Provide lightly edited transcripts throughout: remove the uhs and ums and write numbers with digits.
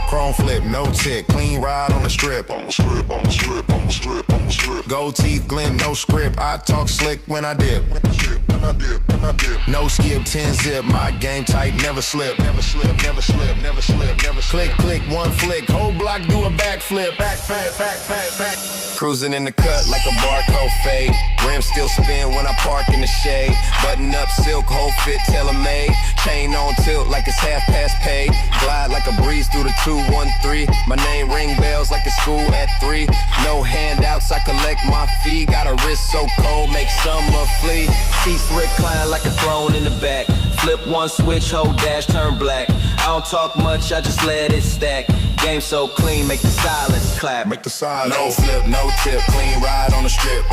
Chrome flip, no tick, clean ride on the strip. Gold teeth, glint, no script. I talk slick when I dip. No skip, 10 zip. My game tight, never slip. Click, click, one flick. Whole block do a backflip. Back. Cruising in the cut like a barcode fade. Rim still spin when I park in the shade. Button up silk, whole fit, tailor-made. Chain on tilt like it's half past paid. Glide like a breeze through the 213. My name ring bells like it's school at 3. No handouts, I collect my fee. Got a wrist so cold, make summer flee. Seats recline like a throne in the back. Flip one switch, hold dash, turn black. I don't talk much, I just let it stack. Game so clean, make the silence clap. Make the silence. No flip, no tip, clean ride on the strip.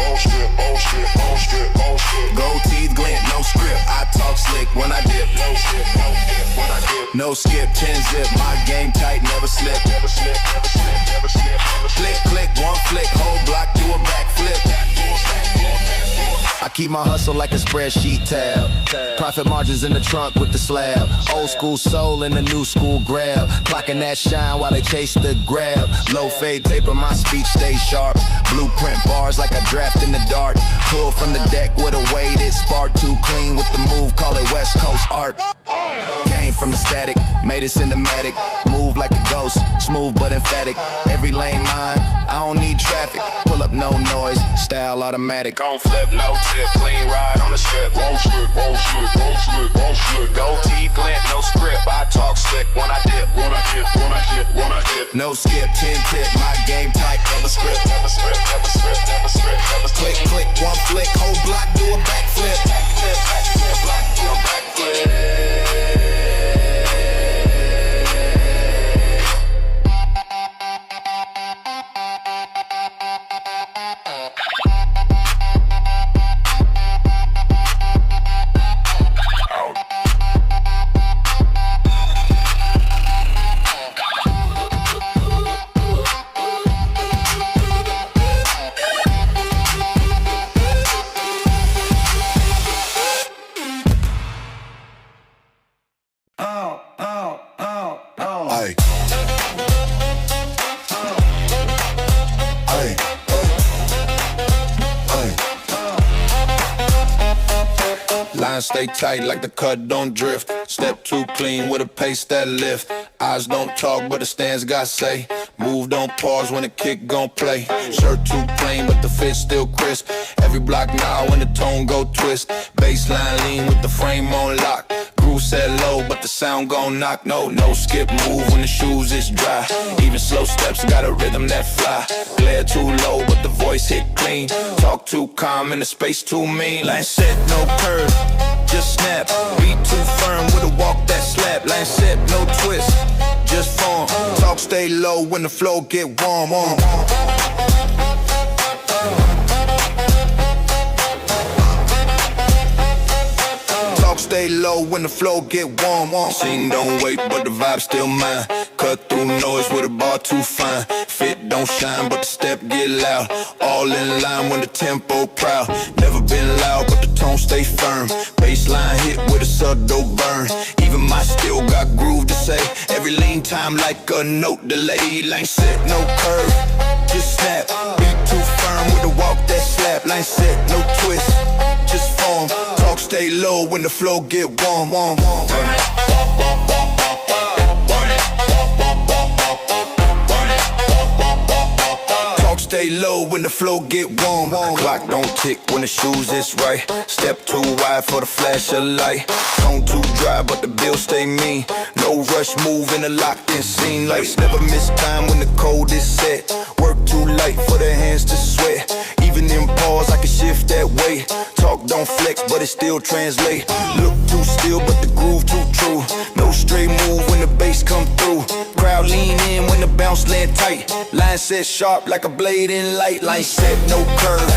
Gold teeth glint, no script. I talk slick when I dip. No skip, 10 zip. My game tight, never slip. Click, click, one flick, whole block do a backflip. I keep my hustle like a spreadsheet tab. Profit margins in the trunk with the slab. Old school soul in the new school grab. Clocking that shine while they chase the grab. Low fade taper, my speech stays sharp. Blueprint bars like I draft in the dark. Pull from the deck with a weighted spark. Too clean with the move, call it West Coast art. Came from the static, made it cinematic. Move like a ghost, smooth but emphatic. Every lane mine, I don't need traffic. Pull up no noise, style automatic. Gon' flip, no tip, clean ride on the strip. Gold teeth glint, no script. I talk slick when I dip. No skip, 10 tip, my game tight, never script. Click, click, one flick, whole block do a backflip. Stay tight like the cut don't drift. Step too clean with a pace that lift. Eyes don't talk but the stands got say. Move don't pause when the kick gon' play. Shirt too plain but the fit still crisp. Every block now when the tone go twist. Baseline lean with the frame on lock. Groove set low but the sound gon' knock. No skip move when the shoes is dry. Even slow steps got a rhythm that fly. Glare too low but the voice hit clean. Talk too calm and the space too mean. Line set no curve, just snap. Beat too firm with a walk that slap. Line set no twist, just form. Talk stay low when the flow get warm. Stay low when the flow get warm. Scene don't wait, but the vibe still mine. Cut through noise with a bar too fine. Fit don't shine, but the step get loud. All in line when the tempo proud. Never been loud, but the tone stay firm. Baseline hit with a subtle burn. Even my still got groove to say. Every lean time like a note delay. Line set no curve, just snap. Beat too firm with a walk that slap. Line set no twist, just form. Talk stay low when the flow get warm. Talk stay low when the flow get warm. Clock don't tick when the shoes is right. Step too wide for the flash of light. Tone too dry but the bill stay mean. No rush move in a locked in scene. Lights never miss time when the code is set. Work too light for the hands to sweat. Even in pause I can shift that way. Talk don't flex but it still translate. Look too still but the groove too true. No stray move when the bass come through. Crowd lean in when the bounce land tight. Line set sharp like a blade in light. Line set no curve,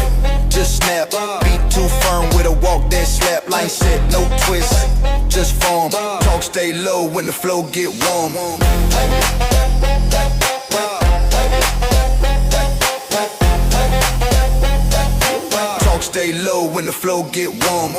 just snap. Beat too firm with a walk that slap. Line set no twist, just form. Talk stay low when the flow get warm. stay low when the flow get warm.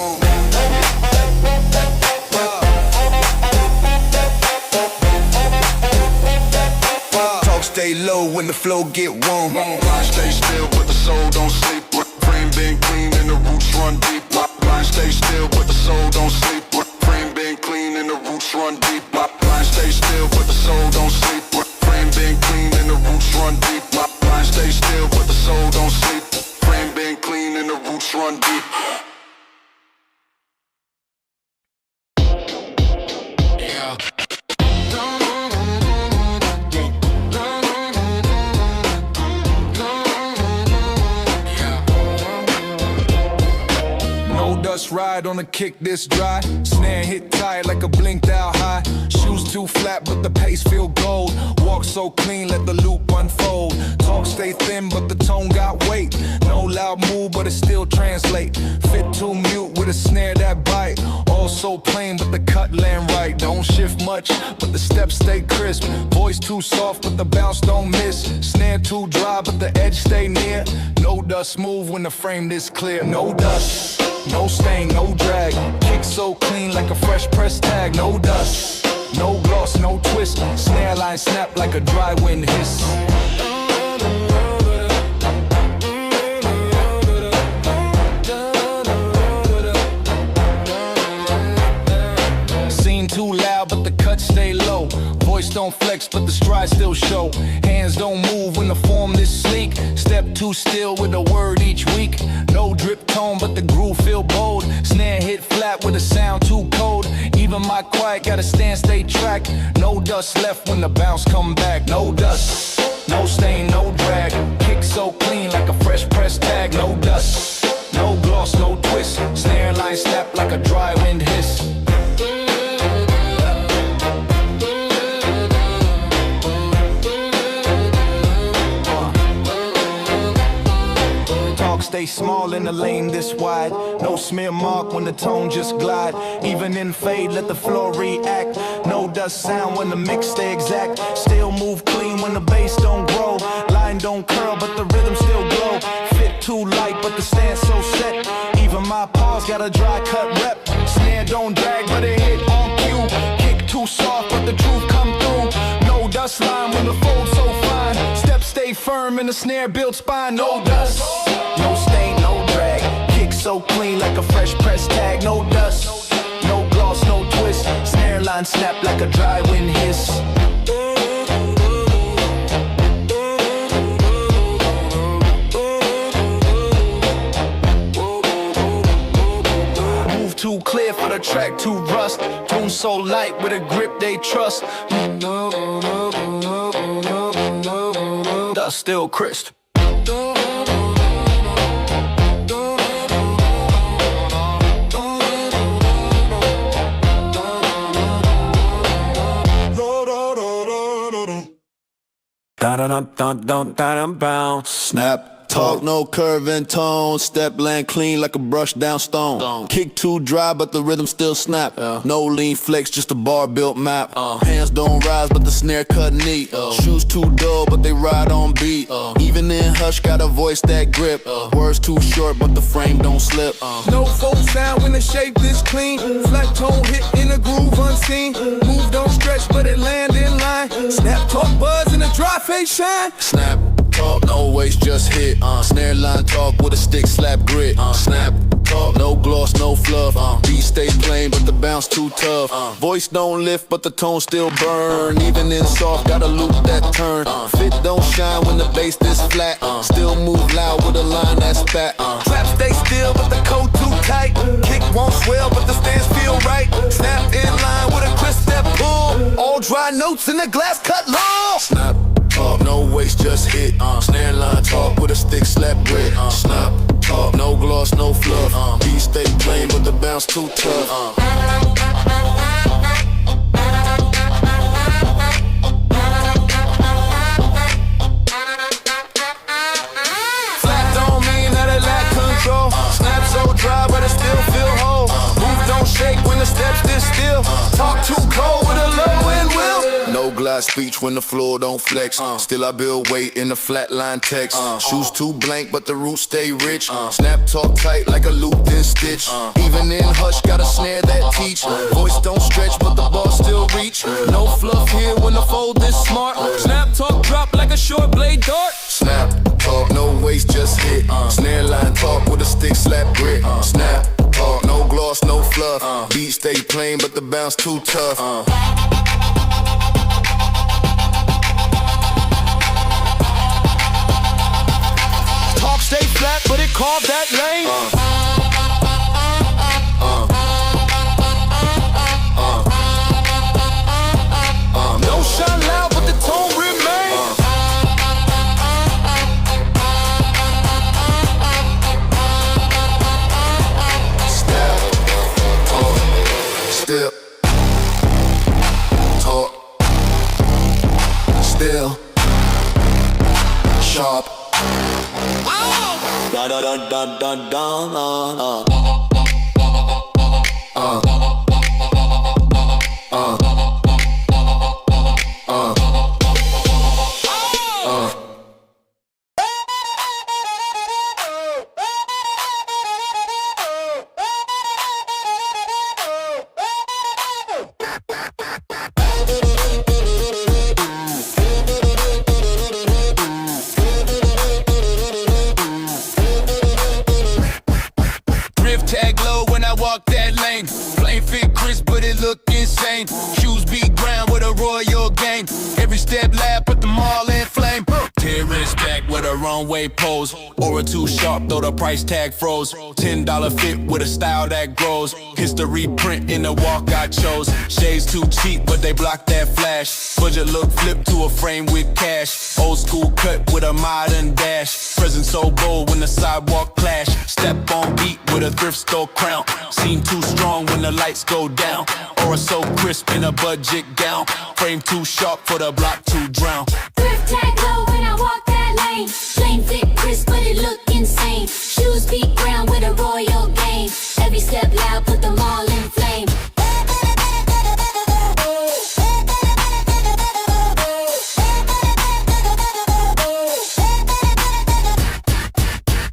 Talk stay low when the flow get warm. Mind stay still, but the soul don't sleep. Frame been clean and the roots run deep. Mind stay still, but the soul don't sleep. Frame been clean and the roots run deep. Mind stay still, but the soul don't sleep. Frame been clean and the roots run deep. Mind stay still, but the soul don't sleep. Frame been clean and the roots run deep. Yeah. Dust ride on a kick this dry. Snare hit tight like a blinked out high. Shoes too flat but the pace feel gold. Walk so clean let the loop unfold. Talk stay thin but the tone got weight. No loud move but it still translate. Fit too mute with a snare that bite. All so plain but the cut land right. Don't shift much but the steps stay crisp. Voice too soft but the bounce don't miss. Snare too dry but the edge stay near. No dust move when the frame is clear. No dust, no stain, no drag. Kick so clean like a fresh press tag. No dust, no gloss, no twist. Snare line snap like a dry wind hiss. Scene too loud but the cut stay low. Voice don't flex but the stride still show. Hands don't move when the form this sleek. Step too still with a word each week. No drip tone but the groove feel bold. Snare hit flat with a sound too cold. Even my quiet gotta stand stay track. No dust left when the bounce come back. No dust, no stain, no drag. Kick so clean like a fresh press tag. No dust, no gloss, no twist. Snare line snap like a dry wind hiss. Stay small in the lane this wide. No smear mark when the tone just glide. Even in fade, let the floor react. No dust sound when the mix stay exact. Still move clean when the bass don't grow. Line don't curl, but the rhythm still glow. Fit too light, but the stance so set. Even my paws got a dry cut rep. Snare don't drag, but it hit on cue. Kick too soft, but the truth come through. No dust line when the fold so fine. Steps stay firm and the snare built spine. No dust, no stain, no drag. Kick so clean like a fresh press tag. No dust, no gloss, no twist. Snare line snap like a dry wind hiss. Move too clear for the track to rust. Tune so light with a grip they trust. Dust still crisp. Snap, talk, no curve and tone. Step land clean like a brush down stone. Kick too dry, but the rhythm still snap. No lean flex, just a bar built map. Hands don't rise, but the snare cut neat. Shoes too dull, but they ride on beat. Even in hush, got a voice that grip. Words too short, but the frame don't slip. No folk sound when the shape is clean. Flat tone hit in a groove unseen. Move don't stretch, but it land in line. Snap, talk, buzz, and a dry face shine. Snap, talk, no waste, just hit. Snare line talk with a stick slap grit. Snap, talk, no gloss, no fluff. Beat stay plain, but the bounce too tough. Voice don't lift, but the tone still burn. Even in soft, got a loop that turn. Fit don't shine when the bass this flat. Still move loud with a line that's fat. Trap stay still, but the coat too tight. Kick won't swell, but the stance feel right. Snap in line with a crisp step pull. All dry notes in the glass cut long. Snap, talk, no waste, just hit. Snare line talk with a stick slap grit. Snap, talk, no gloss, no fluff. Beat stay plain, but the bounce too tough. Snap so dry, but it still feel whole. Move don't shake when the steps this still. Talk too cold with a low wind will. No glide wide speech when the floor don't flex. Still I build weight in the flatline text. Shoes too blank, but the roots stay rich. Snap talk tight like a loop, then stitch. Even in hush, got a snare that teach. Voice don't stretch, but the ball still reach. No fluff here when the fold is smart. Snap talk drop like a short blade dart. Snap talk, no waste, just hit. Snare line talk with a stick slap grit. Snap talk, no gloss, no fluff. Beat stay plain, but the bounce too tough. Talk stay flat, but it carved that lane. No shine loud, but the tone remains. Step, talk, still, sharp. Dun dun dun dun dun dun. Plain fit crisp, but it look insane. Shoes beat ground with a royal game. Every step lab, put them all in flame. Terrorist back with a runway pose. Aura too sharp, though the price tag froze. $10 fit with a style that grows. History print in the walk I chose. Shades too cheap, but they block that flash. Budget look flipped to a frame with cash. Old school cut with a modern dash. Present so bold when the sidewalk clash. Step on beat with a thrift store crown. Seem too strong when the lights go down. Aura so crisp in a budget gown. Frame too sharp for the block to drown. Thrift tag low when I walk that lane. Plain fit crisp, but it look insane. Shoes beat ground with a royal game. Every step loud, put them all in flame.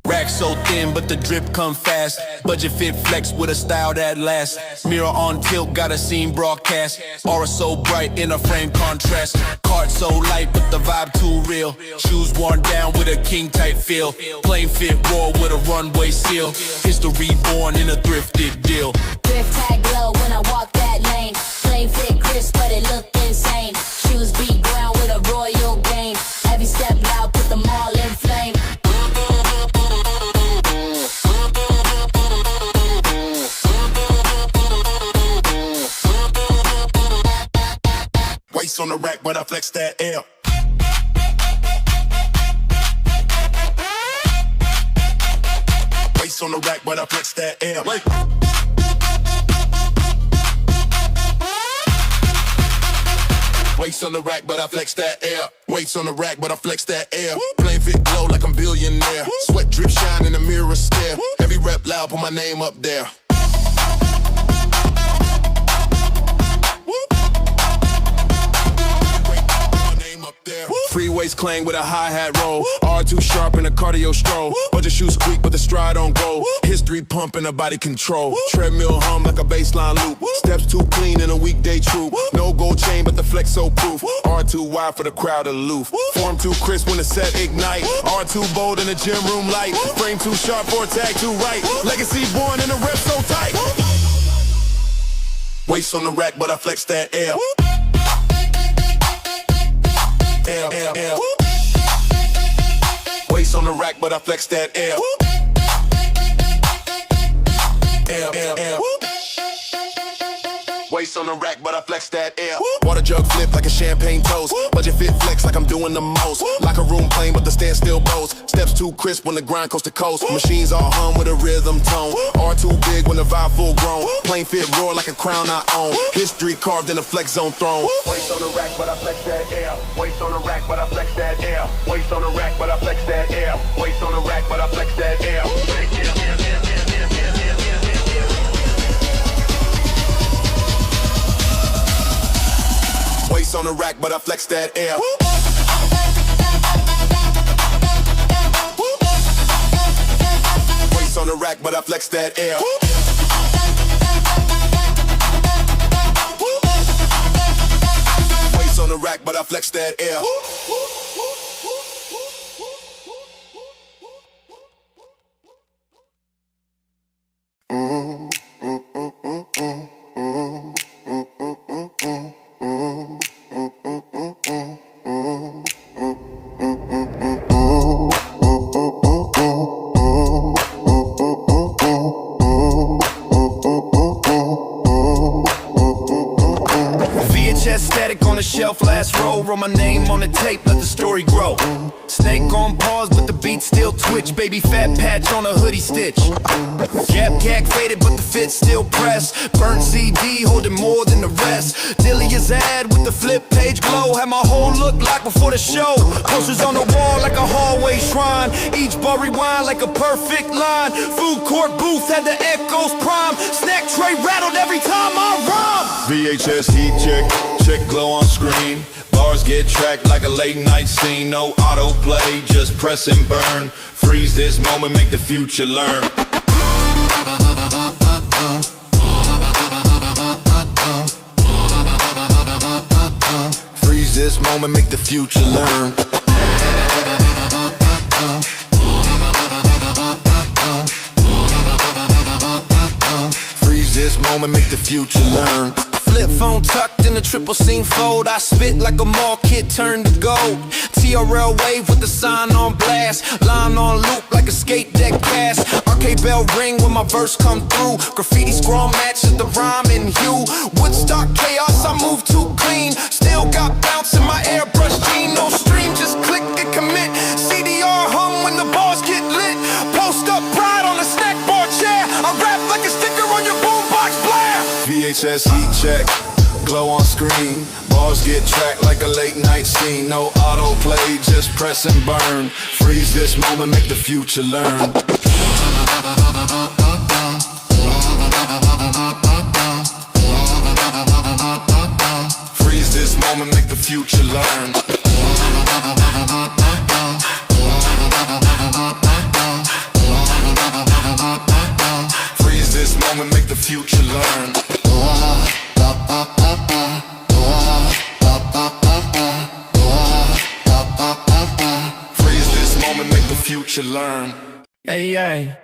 Rack so thin, but the drip come fast. Budget fit flex with a style that lasts. Mirror on tilt, got a scene broadcast. Aura so bright in a frame contrast. Cart so light, but the vibe too real. Shoes worn down with a king type feel. Plain fit raw with a runway seal. History born in a thrifted deal. Thrift tag low when I walk that lane. Plain fit crisp, but it look insane. Shoes beat ground with a royal game. Every step loud, put them all in flame. Waist on the rack, but I flex that L. Waist on the rack, but I flex that L. Waist on the rack, but I flex that L. Waist on the rack, but I flex that L. Plain fit glow like I'm billionaire. Sweat drip shine in the mirror stare. Every rep loud, put my name up there. Freeways clang with a hi-hat roll. R2 sharp in a cardio stroll. Budget shoes squeak, but the stride on go. History pumping a body control. Treadmill hum like a baseline loop. Steps too clean in a weekday troop. No gold chain, but the flex so proof. R2 wide for the crowd aloof. Form too crisp when the set ignite. R2 bold in the gym room light. Frame too sharp for a tag too right. Legacy born in a rep so tight. Waist on the rack, but I flex that L. L, L, L. Waist on the rack, but I flex that L. L, L, L. Waist on the rack, but I flex that L. Water jug flip like a champagne toast. Budget fit flex like I'm doing the most. Like a room plane, but the stand still bows. Steps too crisp when the grind coast to coast. Machines all hum with a rhythm tone. R2 big when the vibe full grown. Plain fit roar like a crown I own. History carved in a flex zone throne. Waist on the rack, but I flex that L. Waist on the rack, but I flex that L. Waist on the rack, but I flex that L. Waist on the rack, but I flex that L. Waist on the rack, but I flex that air. Waist on the rack, but I flex that air. Waist on the rack, but I flex that air. VHS static on the shelf, last row. Roll my name on the tape, let the story grow. Snake on pause, but the beat still twitch. Baby fat patch on a hoodie stitch. Gap gag faded, but the fit still pressed. Burnt CD holding more than the rest. Delia's ad with the flip page glow. Had my whole look locked before the show. Posters on the wall like a hallway shrine. Each bar rewind like a perfect line. Food court booth had the echoes prime. Snack tray rattled every time I rhyme. VHS Heatcheck, check glow on screen. Bars get tracked like a late night scene. No autoplay, just press and burn. Freeze this moment, make the future learn. Freeze this moment, make the future learn. Freeze this moment, make the future learn. Flip phone tucked in a triple seam fold. I spit like a mall kid turned to gold. TRL wave with the sign on blast. Line on loop like a skate deck cast. Arcade bell ring when my verse come through. Graffiti scroll matches the rhyme and hue. Woodstock chaos, I move too clean. Still got bounce in my airbrush jean. No stream, just click and commit. CDR hum when the bars get lit. Post up pride on a snack bar chair. I rap like a sticker on your boombox blare. VHS Heatcheck, glow on screen. Bars get tracked like a late night scene. No autoplay, just press and burn. Freeze this moment, make the future learn. Freeze this moment, make the future learn. Freeze this moment, make the future learn. Freeze this moment, make the future learn. Hey, hey.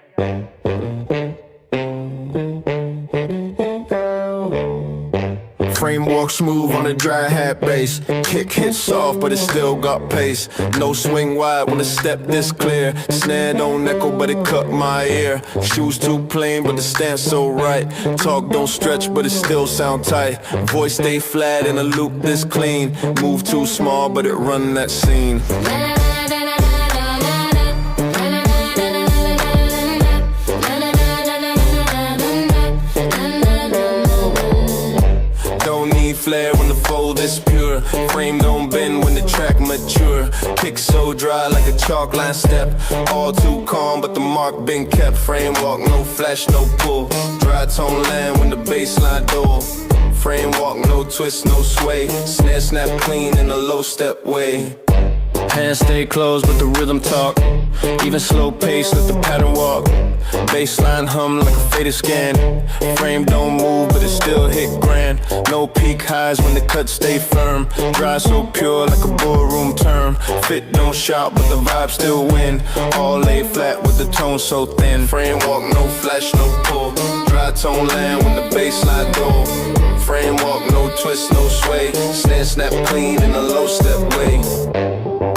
Framework smooth on a dry hat bass. Kick hit soft, but it still got pace. No swing wide when the step this clear. Snare don't echo, but it cut my ear. Shoes too plain, but the stance so right. Talk don't stretch, but it still sound tight. Voice stay flat in a loop this clean. Move too small, but it run that scene. Flare when the fold is pure. Frame don't bend when the track mature. Kick so dry like a chalk line step. All too calm, but the mark been kept. Frame walk, no flash, no pull. Dry tone land when the bass line door. Frame walk, no twist, no sway. Snare snap clean in a low step way. Hands stay closed, but the rhythm talk. Even slow pace, let the pattern walk. Baseline hum like a faded scan. Frame don't move, but it still hit grand. No peak highs when the cuts stay firm. Dry so pure like a ballroom term. Fit don't shout, but the vibe still win. All lay flat with the tone so thin. Frame walk, no flash, no pull. Dry tone land when the baseline go. Frame walk, no twist, no sway. Snare snap clean in a low step way.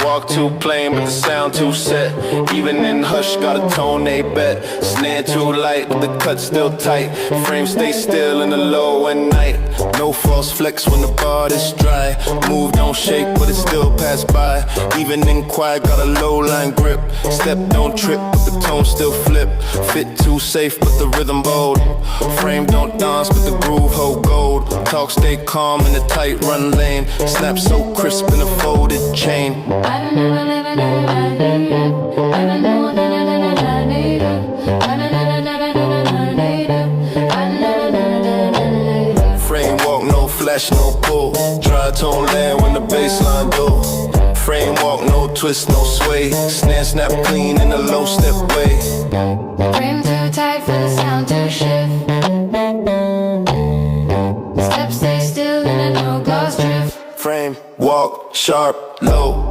Walk too plain, but the sound too set. Even in hush, got a tone they bet. Snare too light, but the cut still tight. Frame stay still in the low at night. No false flex when the bar is dry. Move don't shake, but it still pass by. Even in quiet, got a low line grip. Step don't trip, but the tone still flip. Fit too safe, but the rhythm bold. Frame don't dance, but the groove hold gold. Talk stay calm in the tight run lane. Snap so crisp in a folded chain. Frame walk, no flash, no pull. Dry tone land when the baseline do. Frame walk, no twist, no sway. Snare snap clean in a low step way. Frame too tight for the sound to shift. Step stay still in a no gloss drift. Frame walk, sharp, low.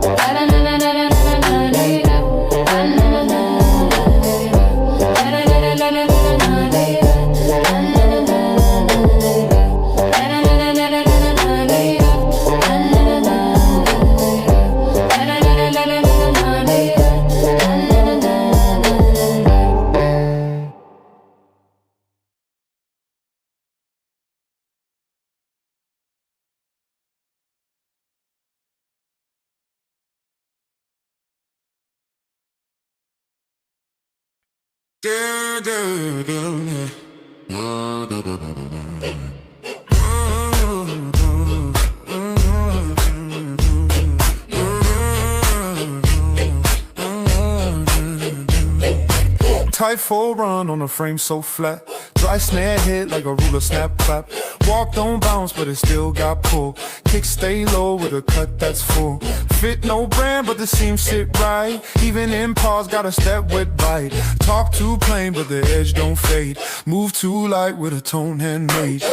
Tight full run on a frame so flat. Dry snare hit like a ruler snap clap. Walk don't bounce but it still got pull. Kick stay low with a cut that's full. Fit no brand but the seams sit right. Even in pause got a step with bite. Talk too plain but the edge don't fade. Move too light with a tone handmade.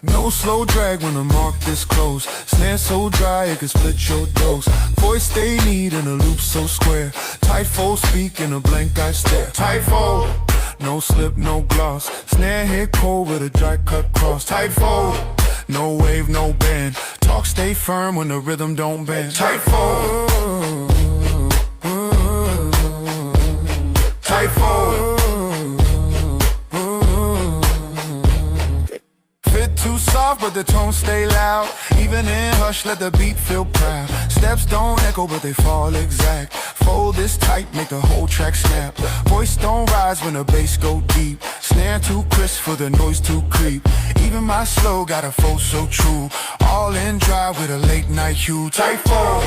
No slow drag when the mark this close. Snare so dry it can split your dose. Voice stay neat in a loop so square. Tight fold speak in a blank eye stare. Tight fold, no slip, no gloss. Snare hit cold with a dry cut cross. Tight fold, no wave, no bend. Talk stay firm when the rhythm don't bend. Tight fold, tight fold. Too soft but the tone stay loud. Even in hush let the beat feel proud. Steps don't echo but they fall exact. Fold this tight make the whole track snap. Voice don't rise when the bass go deep. Snare too crisp for the noise to creep. Even my slow got a fold so true. All in dry with a late night hue. Tight fold,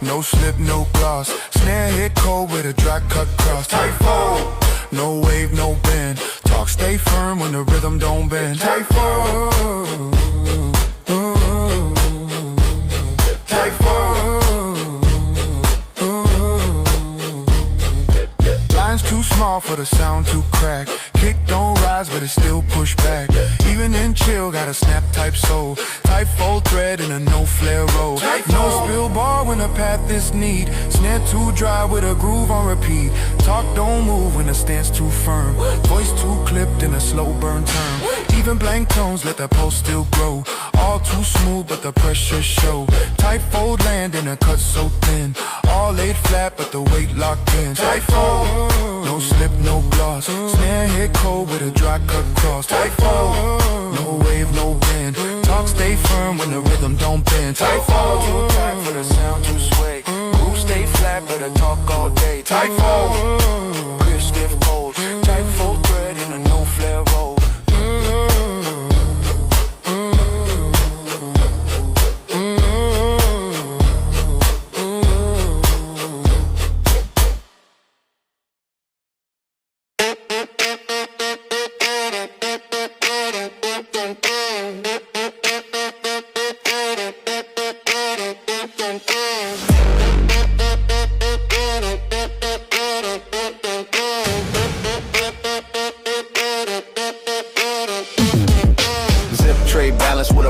no slip, no gloss. Snare hit cold with a dry cut cross. Tight fold, no wave, no bend. Talk stay firm when the rhythm don't bend. Tight fold, tight fold. Lines too small for the sound to crack. Kick don't rise but it still push back. Even in chill got a snap type soul. Tight fold thread in a no flare roll. No spill bar when the path is neat. Snare too dry with a groove on repeat. Talk don't move when the stance too firm. Voice too clipped in a slow burn term. Even blank tones let the pulse still grow. All too smooth but the pressure show. Tight fold land in a cut so thin. All laid flat but the weight locked in. Tight fold, no slip, no gloss. Snare hit cold with a dry cut cross. Tight fold, no wave, no bend. Talk stay firm when the rhythm don't bend. Tight fold, too tight for the sound to sway. Groove stay flat but I talk all day. Tight fold, clear stiff cold. Tight fold thread in a no flare roll.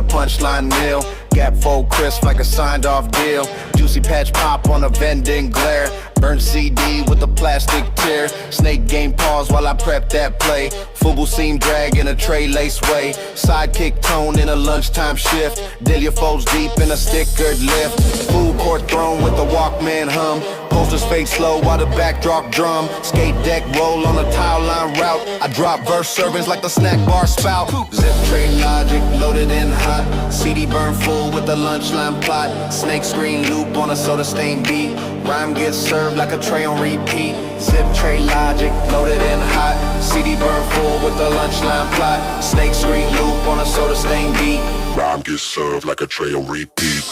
Punchline nil, gap fold crisp like a signed off deal. Juicy patch pop on a vending glare. Burnt CD with a plastic tear. Snake game pause while I prep that play. Fubu seam drag in a tray lace way. Sidekick tone in a lunchtime shift. Delia folds deep in a stickered lift. Food court thrown with the Walkman hum. Posters fade slow while the backdrop drum. Skate deck roll on a tile line route. I drop verse servings like the snack bar spout. Zip tray logic loaded in hot. CD burn full with the lunch line plot. Snake screen loop on a soda stain beat. Rhyme gets served like a tray on repeat. Zip tray logic loaded in hot. CD burn full with the lunch line plot. Snake screen loop on a soda stain beat. Rhyme gets served like a tray on repeat.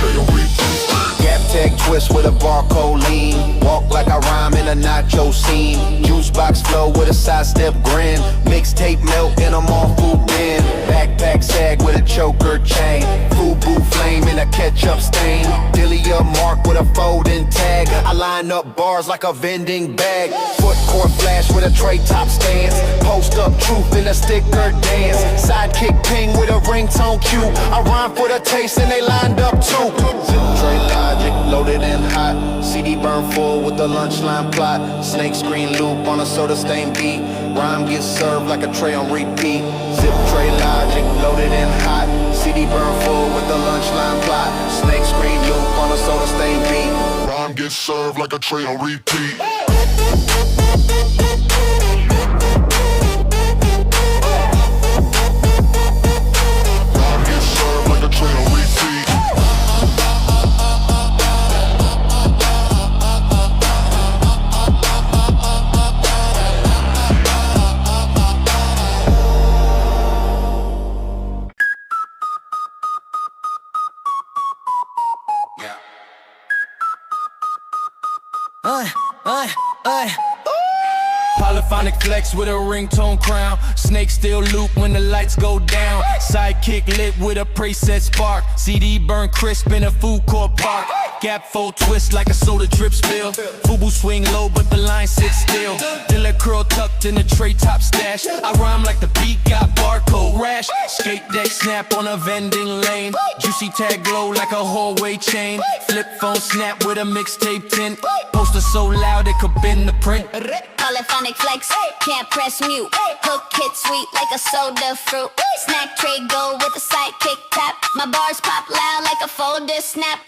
trail repeat. Gap tech twist with a barcode lean. Walk like I rhyme in a nacho scene. Juice box flow with a sidestep grin. Mixtape melt in a mall food bin. Backpack sag with a choker chain. Fubu flame in a ketchup stain. Delia mark with a folding tag. I line up bars like a vending bag. Foot court flash with a tray top stance. Post up truth in a sticker dance. Sidekick ping with a ringtone cue. I rhyme for the taste and they lined up too. Zip tray logic loaded and hot. CD burn full with the lunch line plot. Snake screen loop on a soda stain beat. Rhyme gets served like a tray on repeat. Zip tray logic loaded and hot. CD burn full with the lunch line plot. Snake screen loop on a soda stain beat. Rhyme gets served like a tray on repeat. Rhyme gets served like a tray on repeat. Polyphonic Flex with a ringtone crown. Snake still loop when the lights go down. Sidekick lit with a preset spark. CD burn crisp in a food court park. Gap full twist like a soda drip spill. Fubu swing low but the line sits still. Dilla curl tucked in a tray top stash. I rhyme like the beat got barcode rash. Skate deck snap on a vending lane. Juicy tag glow like a hallway chain. Flip phone snap with a mixtape tint. Poster so loud it could bend the print. Polyphonic Flex, can't press mute. Hook hit sweet like a soda fruit. Snack tray go with a sidekick tap. My bars pop loud like a folder snap.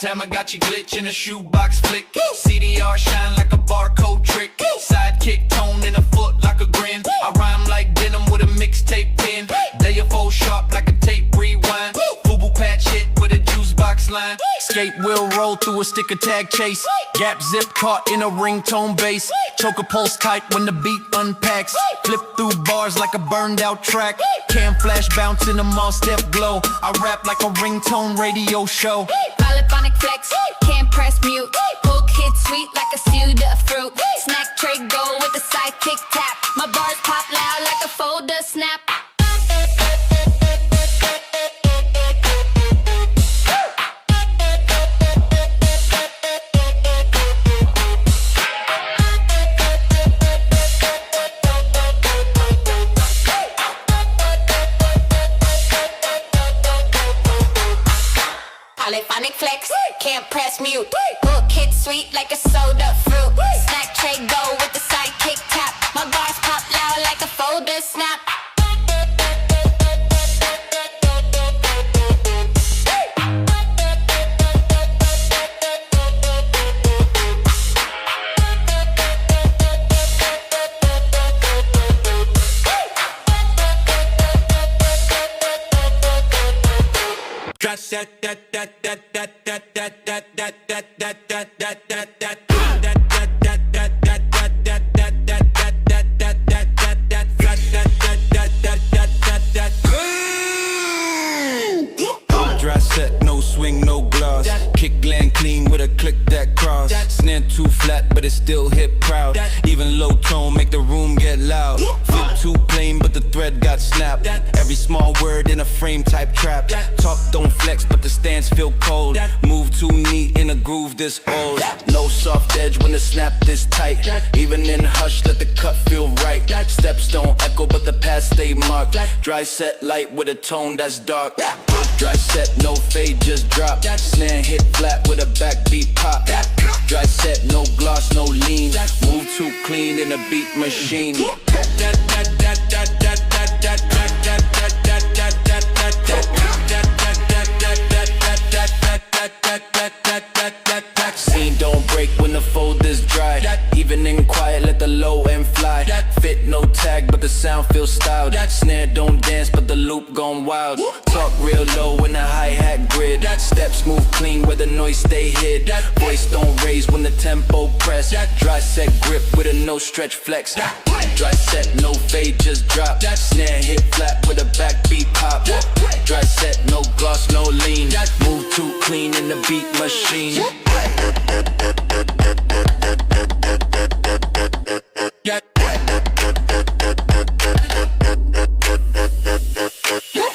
Tamagotchi glitch in a shoebox flick. CDR shine like a barcode trick. Sidekick tone in a foot like a grin. I rhyme like denim with a mixtape pin. They a full sharp like a tape rewind. Fubu patch hit with a juice box line. Skate wheel roll through a sticker tag chase. Gap zip caught in a ringtone bass. Choker pulse tight when the beat unpacks. Flip through bars like a burned out track. Cam flash bounce in a mall step glow. I rap like a ringtone radio show. Polyphonic Flex, can't press mute. Hook hit sweet like a soda fruit. Snack tray go with the sidekick tap. My bars pop loud like a folder snap. Polyphonic Flex, can't press mute. Hook hit sweet like a soda fruit. Snack tray go with the sidekick tap. My bars pop loud like a folder snap. Dry set, no swing, no gloss. Kick land clean with a click that cross. Snare too flat, but it still hit proud. Even low tone make the room get loud. Flip too plain, but the thread got snapped. Every small word in a frame type trap. Talk don't flex, but the stance feel cold. Move too neat in a groove this old. No soft edge when the snap this tight. Even in hush, let the cut feel right. Steps don't echo, but the path stay marked. Dry set light with a tone that's dark. Dry set, no fade, just drop. Snare hit flat with a backbeat pop. Dry set, no gloss, no lean. Move too clean in a beat machine. Scene don't break when the fold is dry. Even in quiet, let the low end fly. Fit no tag, but the sound feels styled. Snare don't dance, but the loop gone wild. Talk real low in the hi-hat grid. Steps move clean where the noise stay hid. Voice don't raise when the tempo press. Dry set grip with a no stretch flex. Dry set, no fade, just drop. Snare hit flat with a backbeat pop. Dry set, no gloss, no lean. Move too clean in the beat machine.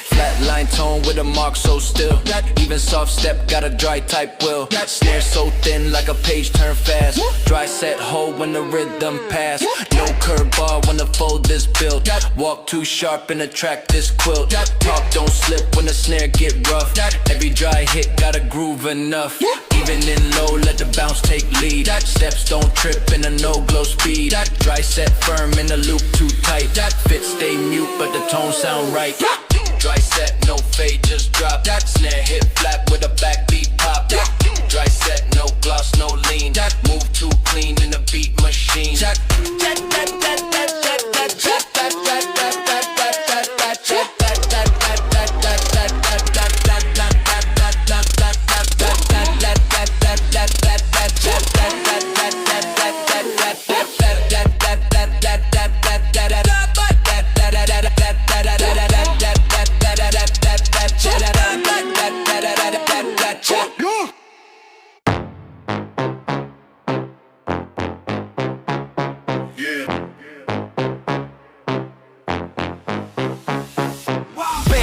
Flatline tone with a mark so still. Even soft step got a dry type will. Snare so thin like a page turn fast. Dry set hold when the rhythm pass. No curve bar when the fold is built. Walk too sharp and attract this quilt. Talk don't slip when the snare get rough. Every dry hit got a groove enough. Even in low, let the bounce take lead. Steps don't trip in a no-glow speed. Dry set firm in the loop too tight. Fit stay mute but the tone sound right. Dry set, no fade, just drop. Snare hit flat with a backbeat pop. Dry set, no gloss, no lean. Move too clean in the beat machine.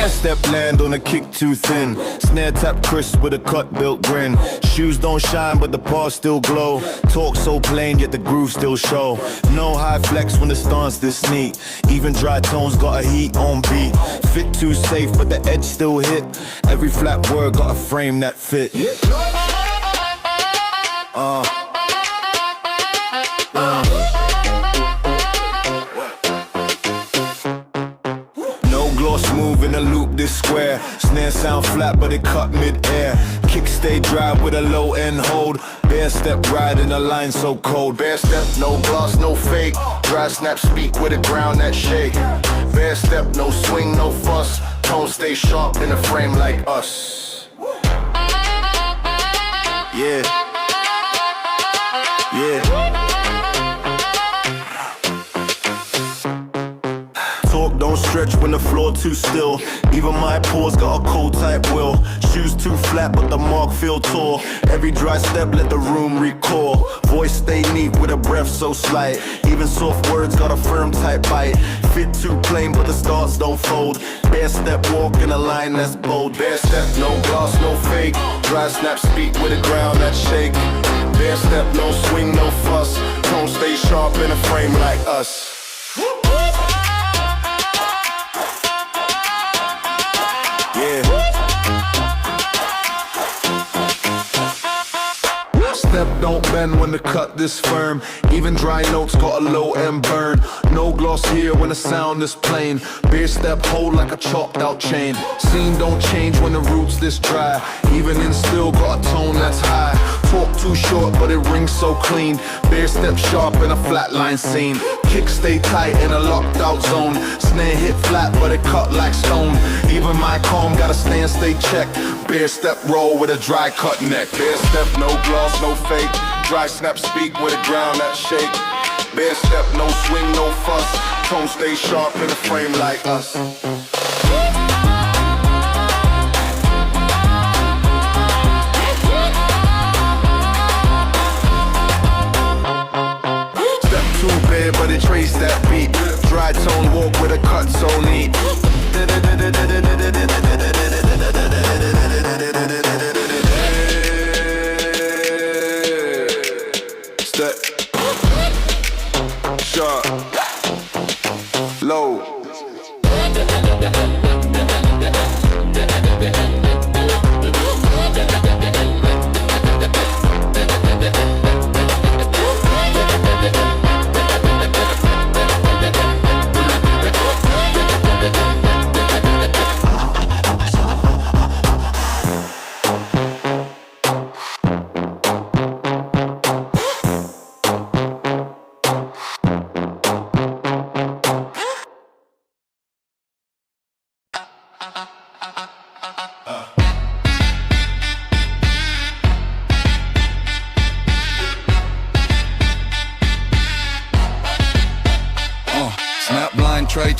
Step land on a kick too thin. Snare tap crisp with a cut built grin. Shoes don't shine but the paws still glow. Talk so plain yet the groove still show. No high flex when the stance this neat. Even dry tones got a heat on beat. Fit too safe but the edge still hit. Every flat word got a frame that fit. Move in a loop this square. Snare sound flat but it cut mid-air. Kick stay dry with a low end hold. Bare step ride in a line so cold. Bare step, no gloss, no fake. Dry snap speak with a ground that shake. Bare step, no swing, no fuss. Tone stay sharp in a frame like us. Yeah. Yeah. Talk don't stretch when the floor too still. Even my paws got a cold type will. Shoes too flat but the mark feel tall. Every dry step let the room recall. Voice stay neat with a breath so slight. Even soft words got a firm type bite. Fit too plain but the starts don't fold. Bare step walk in a line that's bold. Bare step no gloss no fake. Dry snap speak with a ground that shake. Bare step no swing no fuss. Tone stay sharp in a frame like us. Step don't bend when the cut this firm. Even dry notes got a low end burn. No gloss here when the sound is plain. Bare step hold like a chopped out chain. Scene don't change when the roots this dry. Even in still got a tone that's high. Talk too short but it rings so clean. Bare step sharp in a flatline scene. Kick stay tight in a locked out zone. Snare hit flat but it cut like stone. Even my comb got a stand stay check. Bare step roll with a dry cut neck. Bare step no gloss no fake. Dry snap speak with a ground that shake. Bare step no swing no fuss. Tone stay sharp in a frame like us. But it trace that beat. Dry tone walk with a cut so neat. Step sharp low.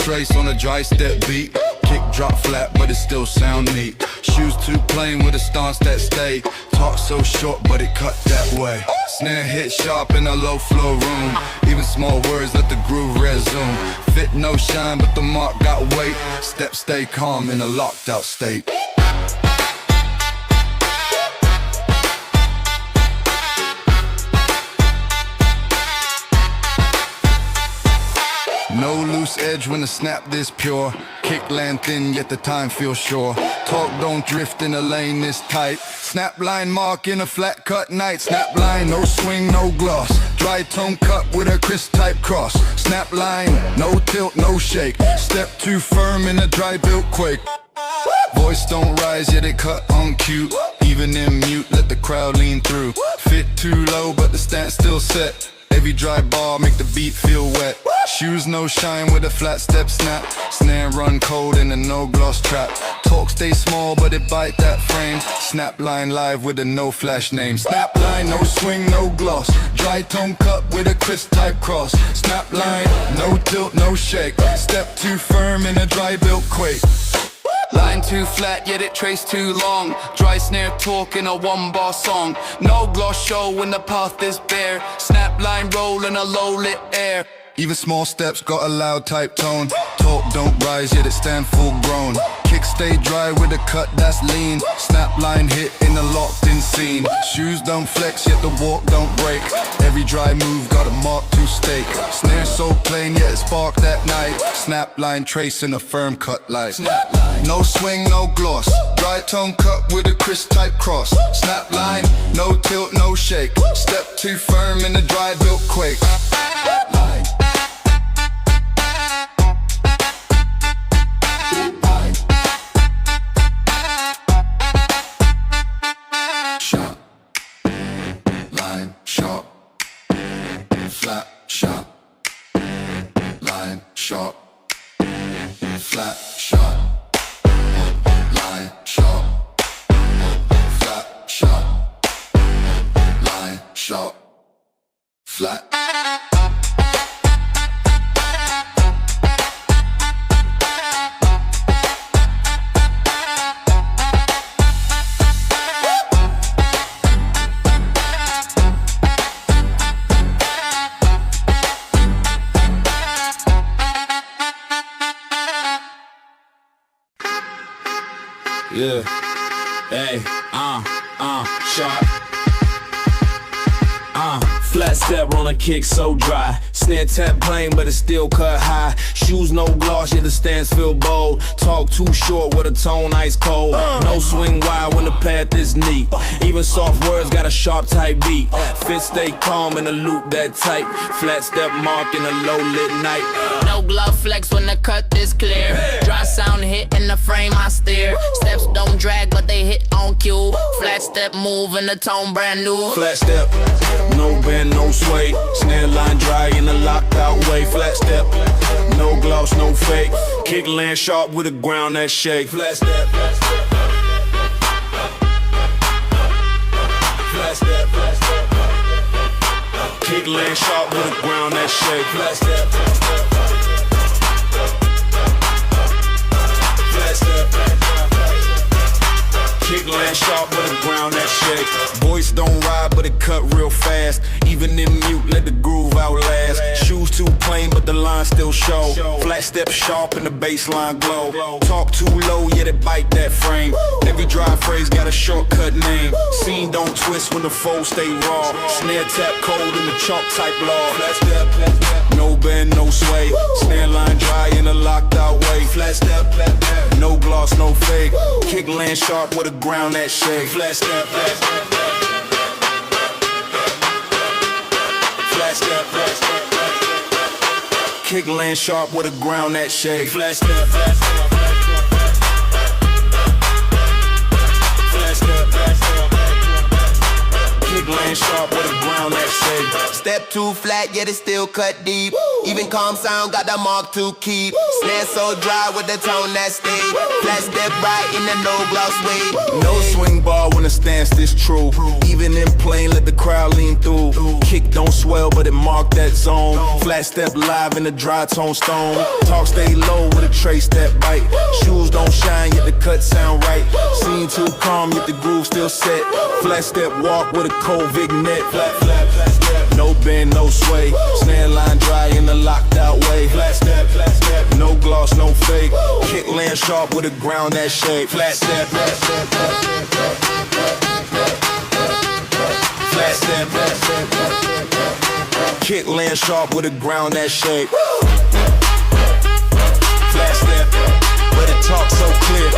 trace on a dry step beat. Kick drop flat, but it still sound neat. Shoes too plain with a stance that stay. Talk so short, but it cut that way. Snare hit sharp in a low flow room. Even small words let the groove resume. Fit no shine, but the mark got weight. Step stay calm in a locked out state. No loose edge when the snap this pure. Kick land thin, yet the time feels sure. Talk don't drift in a lane this tight. Snap line mark in a flat cut night. Snap line, no swing, no gloss. Dry tone cut with a crisp type cross. Snap line, no tilt, no shake. Step too firm in a dry built quake. Voice don't rise, yet it cut on cue. Even in mute, let the crowd lean through. Fit too low, but the stance still set. Every dry bar make the beat feel wet. Shoes no shine with a flat step snap. Snare run cold in a no gloss trap. Talk stay small but it bite that frame. Snap line live with a no flash name. Snap line no swing no gloss. Dry tone cut with a crisp type cross. Snap line no tilt no shake. Step too firm in a dry built quake. Line too flat, yet it traced too long. Dry snare talk in a one bar song. No gloss show when the path is bare. Snap line roll in a low lit air. Even small steps got a loud type tone. Talk don't rise, yet it stand full grown. Kick stay dry with a cut that's lean. Snap line hit in a locked in scene. Shoes don't flex, yet the walk don't break. Every dry move got a mark to stake. Snare so plain, yet it spark that night. Snap line trace in a firm cut light. No swing, no gloss. Dry tone cut with a crisp type cross. Snap line, no tilt, no shake. Step too firm in a dry built quake. Sharp, line, sharp, flat, sharp, line, sharp, flat, sharp, line, sharp, flat, sharp, line, sharp, flat. Yeah, hey, sharp. Flat step on a kick so dry. Snare tap plain, but it still cut high. Shoes no gloss, yet the stance feel bold. Talk too short with a tone ice cold. No swing wide when the path is neat. Even soft words got a sharp tight beat. Fit stay calm in a loop that tight. Flat step mark in a low lit night. No glove flex when the cut is clear. Dry sound hit in the frame I steer. Steps don't drag but they hit on cue. Flat step move in the tone brand new. Flat step, no bend, no sway. Snare line dry in a locked out way. Flat step, no gloss, no fake. Kick land sharp with a ground that shake. Flat step, flat step. Flat step, flat step. Kick land sharp with a ground that shake. Flat step. Flat step. Kick land sharp with a ground that shake. Voice don't ride, but it cut real fast. Even in mute, let the groove outlast. Shoes too plain, but the line still show. Flat step sharp and the baseline glow. Talk too low, yet it bite that frame. Every dry phrase got a shortcut name. Scene don't twist when the foe stay raw. Snare tap cold in the chalk type law. Flat step, no bend, no sway. Snare line dry in a locked out way. Flat step, no gloss, no fake. Kick land sharp with a ground that shake. Flat step, flat step. Flat step, flat step. Kick land sharp with a ground that shake. Flat step, flat step. Flat step, flat step. Kick land sharp with a ground that shake. Step too flat, yet it still cut deep. Even calm sound got the mark to keep. Snare so dry with the tone that stay. Flat step right in the no gloss way. No swing bar when the stance is true. Even in plain, let the crowd lean through. Kick Kick don't swell, but it mark that zone. Flat step live in the dry tone stone. Talk stay low with a tray step bite. Shoes don't shine, yet the cut sound right. Scene too calm, yet the groove still set. Flat step walk with a cold vignette. Flat, flat, flat step. No bend, no sway. Snare line dry in the locked out way. Flat step, no gloss, no fake. Kick land sharp with a ground that shape. Flat step, flat step, flat step. Flat step, flat step. Kick land sharp with a ground that shape. Flat step, but it talk so clear.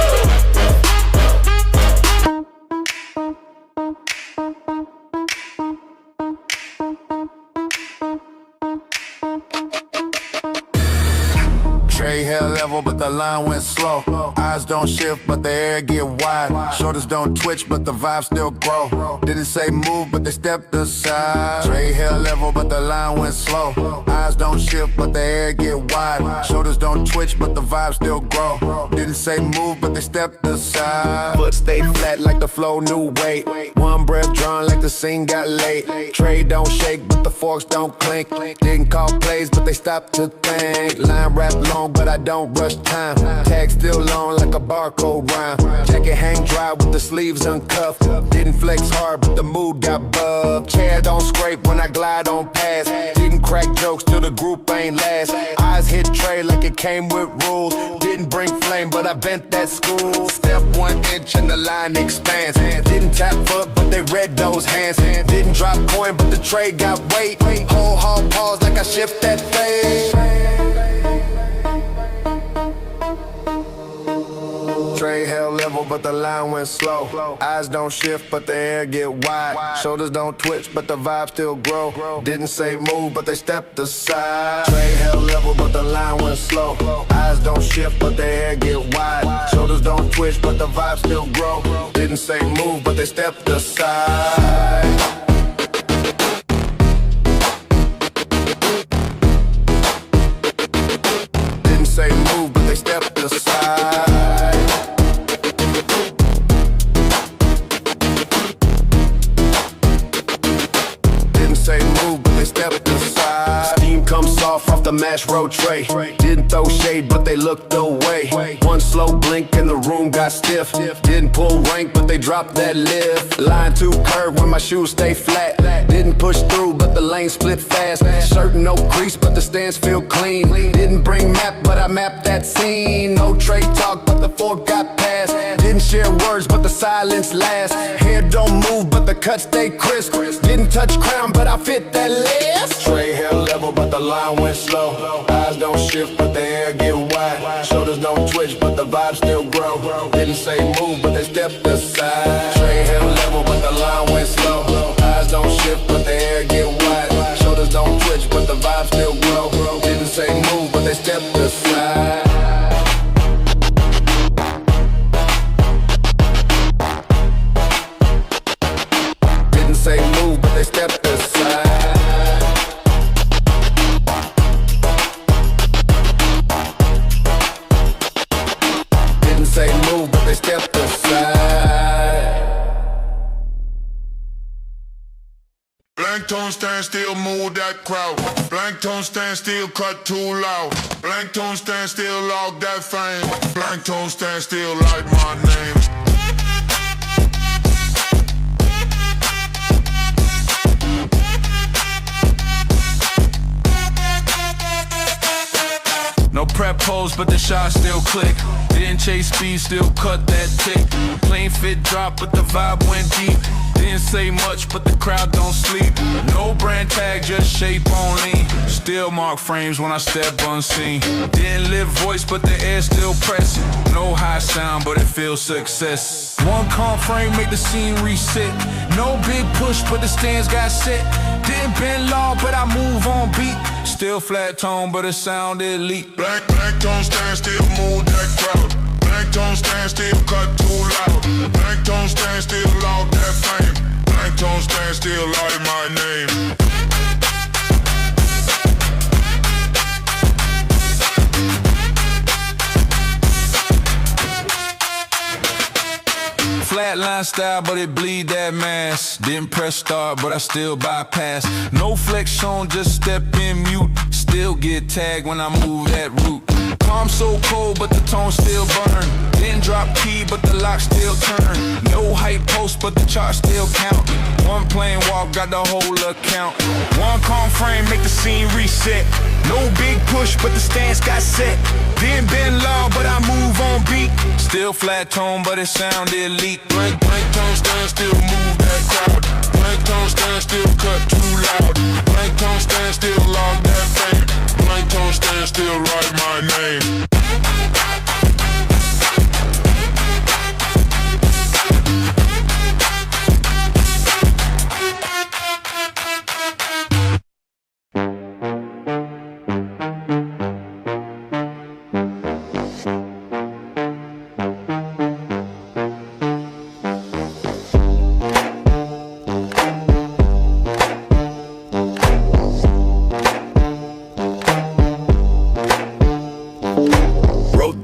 Trey hair level, but the line went slow. Eyes don't shift, but the air get wide. Shoulders don't twitch, but the vibe still grow. Didn't say move, but they stepped aside. Trey hair level, but the line went slow. Eyes don't shift, but the air get wide. Shoulders don't twitch, but the vibe still grow. Didn't say move, but they stepped aside. Foot stay flat like the flow, new weight. One breath drawn like the scene got late. Trey don't shake, but the forks don't clink. Didn't call plays, but they stopped to think. Line rap long, but I don't rush time. Tag still long like a barcode rhyme. Jacket hang dry with the sleeves uncuffed. Didn't flex hard, but the mood got bugged. Chair don't scrape when I glide on past. Didn't crack jokes till the group ain't last. Eyes hit Trey like it came with rules. Didn't bring flame, but I bent that school. Step 1 inch and the line expands. Didn't tap foot, but they read those hands. Didn't drop coin, but the tray got weight. Whole hard pause like I shift that fade. Trey held level, but the line went slow. Eyes don't shift, but the air get wide. Shoulders don't twitch, but the vibe still grow. Didn't say move, but they stepped aside. Trey held level, but the line went slow. Eyes don't shift, but the air get wide. Shoulders don't twitch, but the vibe still grow. Didn't say move, but they stepped aside. Didn't say move, but they stepped aside. Say move, but they stepped aside. Steam comes off the mash road tray. Didn't throw shade, but they looked away. One slow blink and the room got stiff. Didn't pull rank, but they dropped that lift. Line 2 curve when my shoes stay flat. Didn't push through, but the lane split fast. Shirt no crease, but the stands feel clean. Didn't bring map, but I mapped that scene. No trade talk, but the fork got passed. Didn't share words, but the silence lasts. Hair don't move, but the cut stay crisp. Didn't touch crown, but I fit that list. Trey hair level, but the line went slow. Eyes don't shift, but the air get wide. Shoulders don't twitch, but the vibe still grow. Didn't say move, but they stepped aside. Trey hair level, but the line went slow. Eyes don't shift, but the air get wide. Shoulders don't twitch, but the vibe still grow. Didn't say move, but they stepped aside. Didn't say move, but they stepped aside. Didn't say move, but they stepped aside. Blank tone stand still, move that crowd. Blank tone stand still, cut too loud. Blank tone stand still, log that fame. Blank tone stand still, like my name. No prep pose, but the shot still click. Didn't chase speed, still cut that tick. Plain fit drop, but the vibe went deep. Didn't say much, but the crowd don't sleep. No brand tag, just shape only. Still mark frames when I step unseen. Didn't live voice, but the air still pressing. No high sound, but it feels success. One calm frame, make the scene reset. No big push, but the stands got set. Didn't bend law, but I move on beat. Still flat tone, but it sound elite. Blank tone stand still, move that crowd. Blank tone stand still, cut too loud. Blank tone stand still, log that fame. Blank tone stand still, like my name. Flatline line style, but it bleed that mass. Didn't press start, but I still bypass. No flex shown, just step in mute. Still get tagged when I move that route. Palm so cold, but the tone still burn. Didn't drop key, but the lock still turn. No hype post, but the chart still count. One plain walk, got the whole account. One calm frame, make the scene reset. No big push, but the stance got set. Didn't bend low, but I move on beat. Still flat tone, but it sounded leak. Blank tone stand still, move that crowd. Blank tone stand still, cut too loud. Blank tone stand still, log that fame. Blank tone stand still, write my name.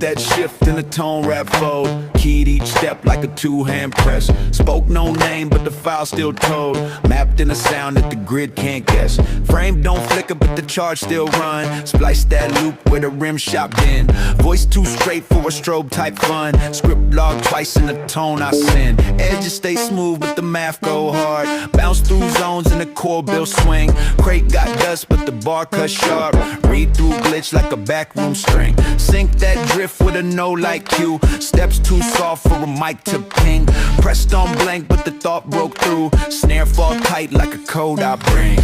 That shift in the tone rap fold, keyed each step like a two-hand press. Spoke no name, but the file still told. Mapped in a sound that the grid can't guess. Frame don't flicker, but the charge still run. Splice that loop where the rim shot in. Voice too straight for a strobe type fun. Script log twice in the tone I send. Edges stay smooth, but the math go hard. Bounce through zones in the core bill swing. Crate got dust, but the bar cut sharp. Read through glitch like a backroom string. Sync that drift with a no like cue. Steps too soft for a mic to ping. Pressed on blank, but the thought broke through. Snare fall tight like a code I bring.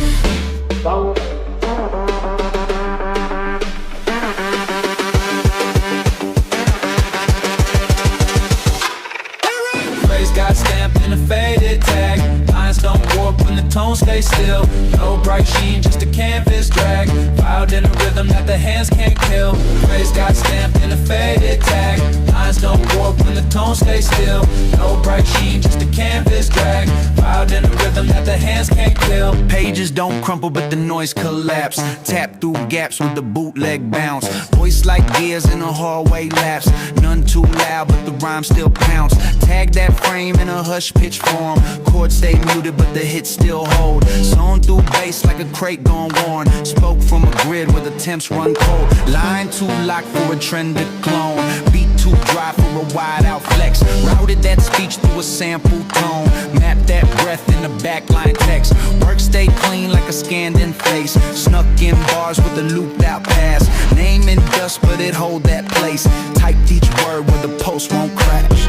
Phrase got stamped in a faded tag. Lines don't warp when the tone stays still. No bright sheen, just a canvas drag. Filed in a rhythm that the hands can't kill. Phrase got stamped in a faded tag. Lines don't warp when the tone stays still. No bright sheen, just a canvas drag. Filed in a rhythm that the hands can't kill. Pages don't crumple, but the noise collapse. Tap through gaps with the bootleg bounce. Voice like gears in a hallway lapse. None too loud, but the rhyme still pounce. Tag that frame in a hush pitch form. Chords stay muted, but the hits still hold. Sewn through bass like a crate gone worn. Spoke from a grid where the temps run cold. Line too locked for a trend to clone. Beat too dry for a wide out flex. Routed that speech through a sample tone. Map that breath in the backline text. Work stay clean like a scanned in face. Snuck in bars with a looped out pass. Name in dust, but it hold that place. Typed each word where the post won't crash.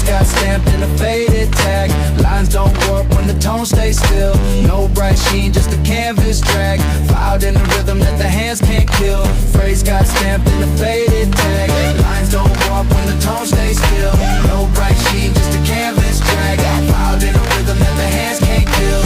Got stamped in a faded tag. Lines don't warp when the tone stays still. No bright sheen, just a canvas drag. Filed in a rhythm that the hands can't kill. Phrase got stamped in a faded tag. Lines don't warp when the tone stays still. No bright sheen, just a canvas drag. Filed in a rhythm that the hands can't kill.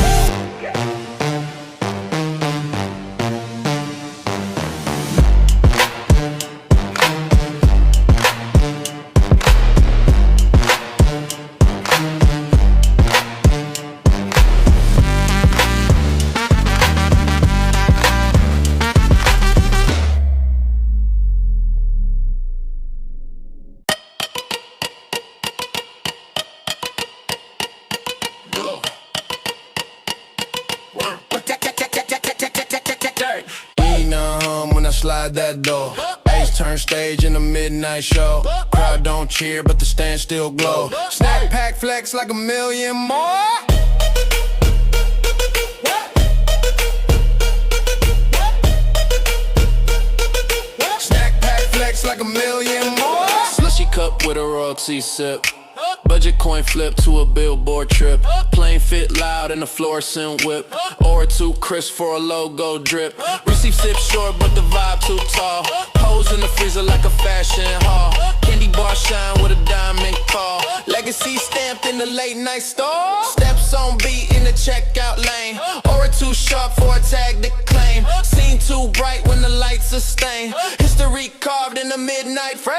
Slide that door. Ace turn stage in the midnight show. Crowd don't cheer, but the stand still glow. Snack pack flex like a million more. Snack pack flex like a million more. Slushy cup with a royalty sip. Budget coin flip to a billboard trip. Plain fit loud in a fluorescent whip. Or too crisp for a logo drip. Receive sip short but the vibe too tall. Pose in the freezer like a fashion haul. Candy bar shine with a diamond call. Legacy stamped in the late night store. Steps on beat in the checkout lane. Or too sharp for a tag to claim. Scene too bright when the lights sustain. History carved in the midnight frame.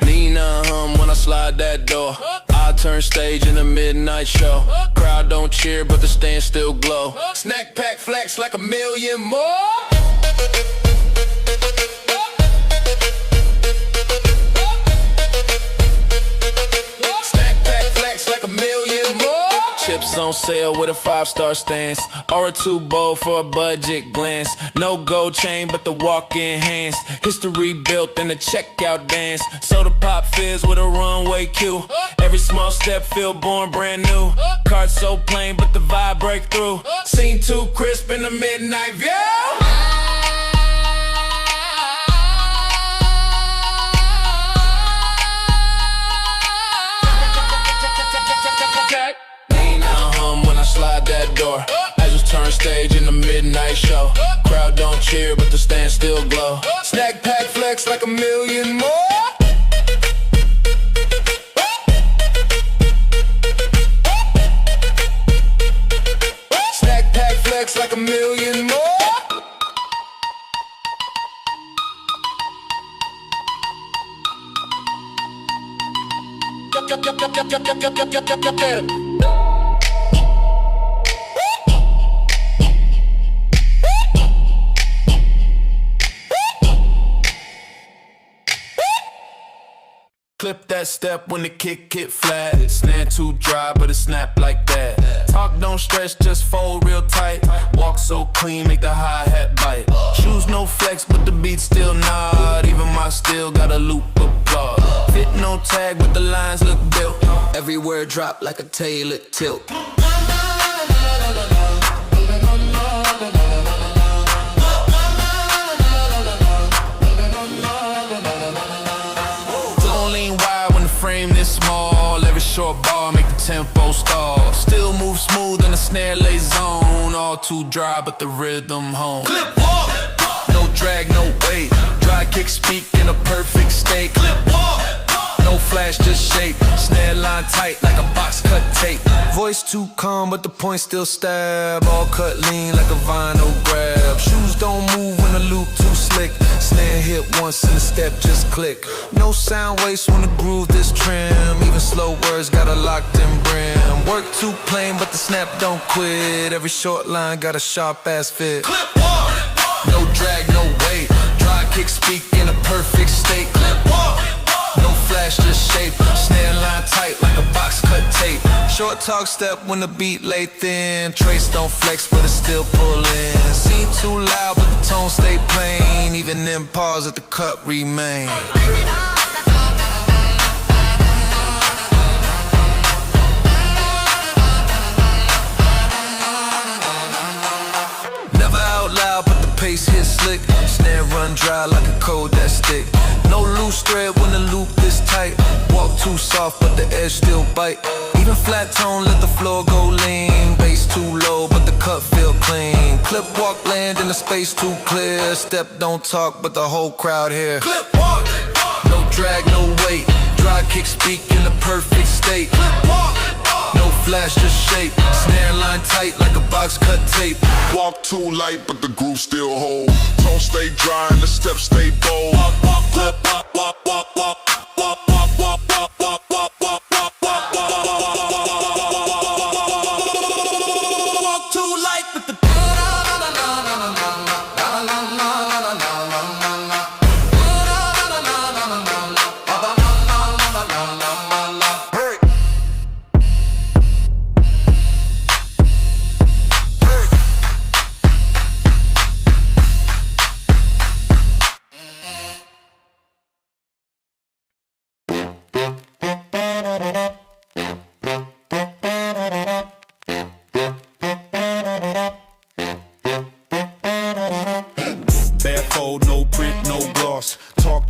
Nina hum when I slide that door. I turn stage in the midnight show. Crowd don't cheer, but the stand still glow. Snack pack flex like a million more. Snack pack flex like a million more. Chips on sale with a 5-star stance, or a 2 bowl for a budget glance. No gold chain but the walk-in hands. History built in the checkout dance. Soda pop fizz with a runway cue. Every small step feel born brand new. Card so plain but the vibe break through. Scene too crisp in the midnight view. Slide that door. I just turn stage in the midnight show. Crowd don't cheer, but the stand still glow. Snack pack flex like a million more. Snack pack flex like a million more. Clip that step when the kick get flat. Snare too dry, but it snap like that. Talk don't stretch, just fold real tight. Walk so clean, make the hi-hat bite. Shoes no flex, but the beat still nod. Even my steel got a loop applause. Fit no tag, but the lines look built. Everywhere drop like a tailored tilt. Small, every short bar make the tempo stall. Still move smooth in the snare lay zone. All too dry, but the rhythm home. Clip walk, no drag, no weight. Dry kick speak in a perfect state. Clip walk, no flash, just shape. Snare line tight like a box cut tape. Voice too calm, but the point still stab. All cut lean like a vinyl grab. Shoes don't move when the loop too slick. Snare hit once and the step just click. No sound waste when the groove this trim. Even slow words got a locked in brim. Work too plain, but the snap don't quit. Every short line got a sharp ass fit. Clip walk, no drag, no weight. Dry kick speak in a perfect state. Clip walk, no flash, just shape. Snare line tight like a box cut tape. Short talk step when the beat lay thin. Trace don't flex, but it still pull in. Scene too loud, but the tone stay plain. Even in pause at the cut remain. Never out loud, but the pace hit slick. Snare run dry like a cold that stick. No loose thread when the loop is tight. Walk too soft, but the edge still bite. Even flat tone, let the floor go lean. Bass too low, but the cut feel clean. Clip walk, land in the space too clear. Step don't talk, but the whole crowd here. Clip walk, no drag, no weight. Dry kick speak in the perfect state. Clip walk, no flash, just shape. Snare line tight like a box cut tape. Walk too light, but the groove still hold. Tone stay dry and the steps stay bold. Clip, walk, walk, walk, walk, walk, walk, walk, walk, walk, walk, walk, walk, walk too light, but the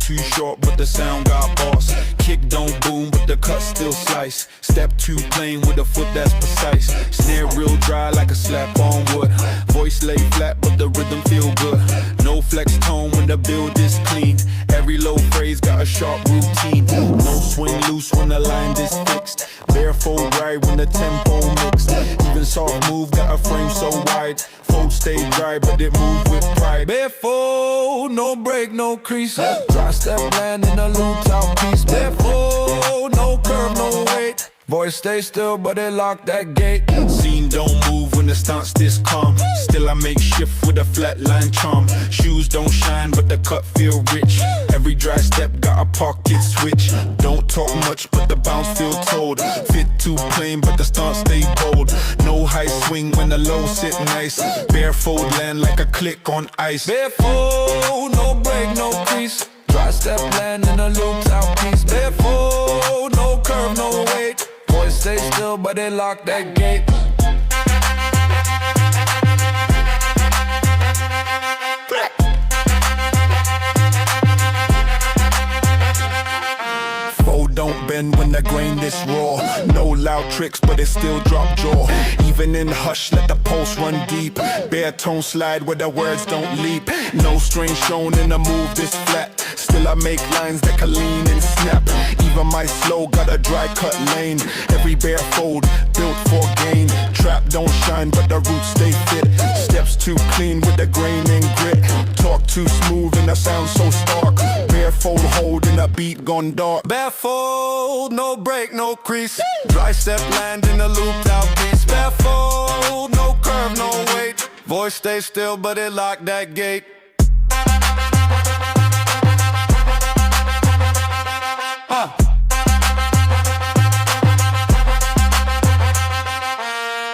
too short, but the sound got boss. Kick don't boom, but the cut still slice. Step too plain with a foot that's precise. Snare real dry like a slap on wood. Voice lay flat, but the rhythm feel good. No flex tone when the build is clean. Every low phrase got a sharp routine. No swing loose when the line is fixed. Barefoot right when the tempo mixed. Even and soft move, got a frame so wide. Fold stay dry, but it move with pride. Barefoot, no break, no crease. Dry step land in a loop top piece. Barefoot, no curve, no weight. Voice stay still, but it lock that gate. Scene don't move when the stance this calm. Still I make shift with a flat line charm. Shoes don't shine, but the cut feel rich. Every dry step got a pocket switch. Don't talk much, but the bounce feel told. Fit too plain, but the stance stay bold. No high swing when the low sit nice. Barefoot land like a click on ice. Barefoot, no break, no crease. Dry step land in a loop out piece. Barefoot, no curve, no weight. Voice stay still, but they lock that gate. Fold don't bend when the grain this raw. No loud tricks, but it still drop jaw. Even in hush, let the pulse run deep. Bare tone slide where the words don't leap. No strain shown in a move this flat. Still I make lines that can lean and snap. Even my flow got a dry cut lane. Every bare fold built for gain. Trap don't shine, but the roots stay fit. Steps too clean with the grain and grit. Talk too smooth and the sound so stark. Bare fold hold and the beat gone dark. Barefoot, no break, no crease. Dry step land in a looped out piece. Barefoot, no curve, no weight. Voice stay still, but it lock that gate.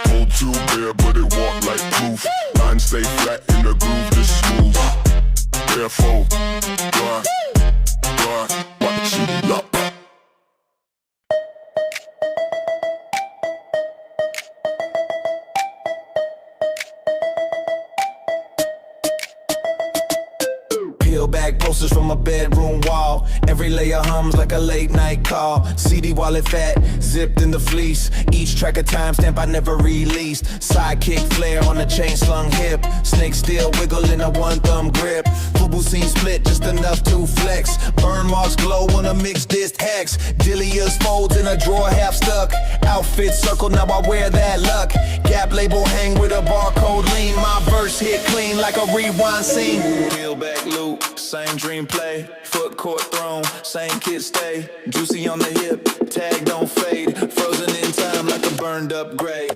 Hold too bare, but it walk like proof. Line stay flat in the groove, this smooth. Barefoot, dry, watch it up. Peelback posters from a bedroom wall. Every layer hums like a late night call. CD wallet fat, zipped in the fleece. Each track a timestamp I never released. Sidekick flare on a chain slung hip. Snake steel wiggle in a one thumb grip. Fubu scene split just enough to flex. Burn marks glow on a mixed disc hex. Dillia's folds in a drawer half stuck. Outfit circle, now I wear that luck. Gap label hang with a barcode lean. My verse hit clean like a rewind scene. Peelback Loop, same dream play. Foot court throne, same kid stay. Juicy on the hip, tag don't fade. Frozen in time like a burned up gray.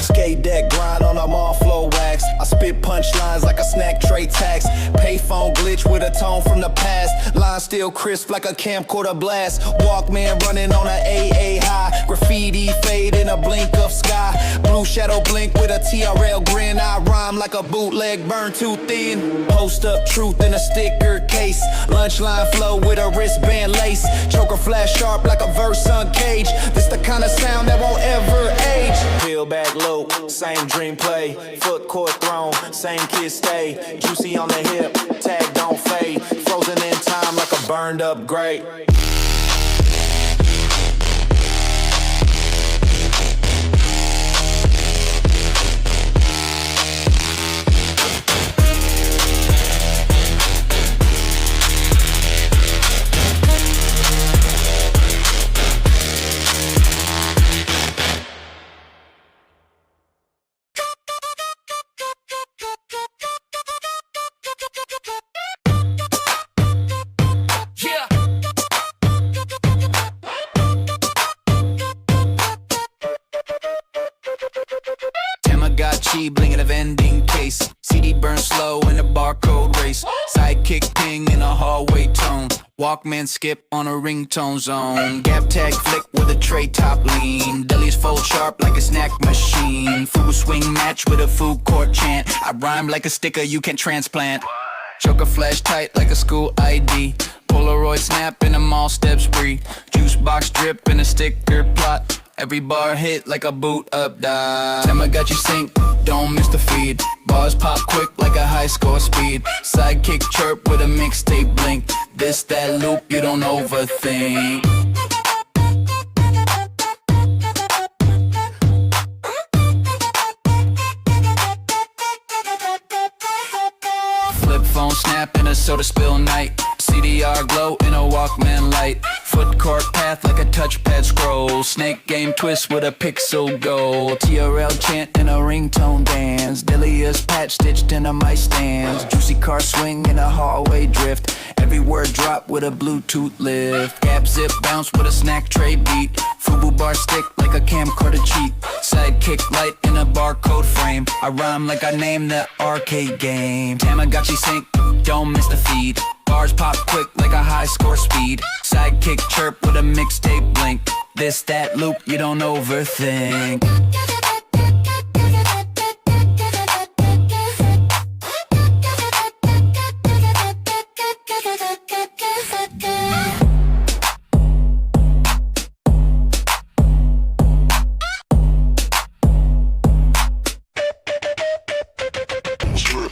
Skate deck grind on a mall flow wax. I spit punchlines like a snack tray tax. Payphone glitch with a tone from the past. Line still crisp like a camcorder blast. Walkman running on a AA high. Graffiti fade in a blink of sky. Blue shadow blink with a TRL grin. I rhyme like a bootleg burn too thin. Post up truth in a sticker case. Lunch line flow with a wristband lace. Choker flash sharp like a verse uncaged. This the kind of sound that won't ever age. Peelback Loop, same dream play. Foot court throne, same kid stay. Juicy on the hip, tag don't fade. Frozen in time like a burned up grape. Tamagotchi bling in a vending case. CD burn slow in a barcode race. Sidekick ping in a hallway tone. Walkman skip on a ringtone zone. Gap tag flick with a tray top lean. Delis fold sharp like a snack machine. Fubu swing match with a food court chant. I rhyme like a sticker you can transplant. Choker flash tight like a school ID. Polaroid snap in a mall step spree. Juice box drip in a sticker plot. Every bar hit like a boot up dive. Tamagotchi Sync, don't miss the feed. Bars pop quick like a high score speed. Sidekick chirp with a mixtape blink. This that loop you don't overthink. a soda spill night. CDR glow in a Walkman light. Foot court path like a touchpad scroll. Snake game twist with a pixel goal. TRL chant in a ringtone dance. Delia's patch stitched into my stands. Juicy car swing in a hallway drift. Every word drop with a Bluetooth lift. Gap zip bounce with a snack tray beat. Fubu bar stick like a camcorder cheat. Sidekick light in a barcode frame. I rhyme like I named the arcade game. Tamagotchi Sync, don't miss the feed. Bars pop quick like a high score speed. Sidekick chirp with a mixtape blink. This, that loop, you don't overthink.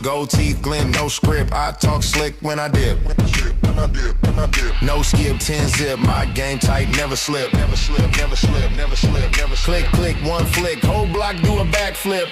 Gold teeth, glint, no script. I talk slick when I dip. No skip, 10 zip. My game tight, never slip. Never slip, never slip, never slip, never slip. Click, click, one flick. Whole block do a backflip.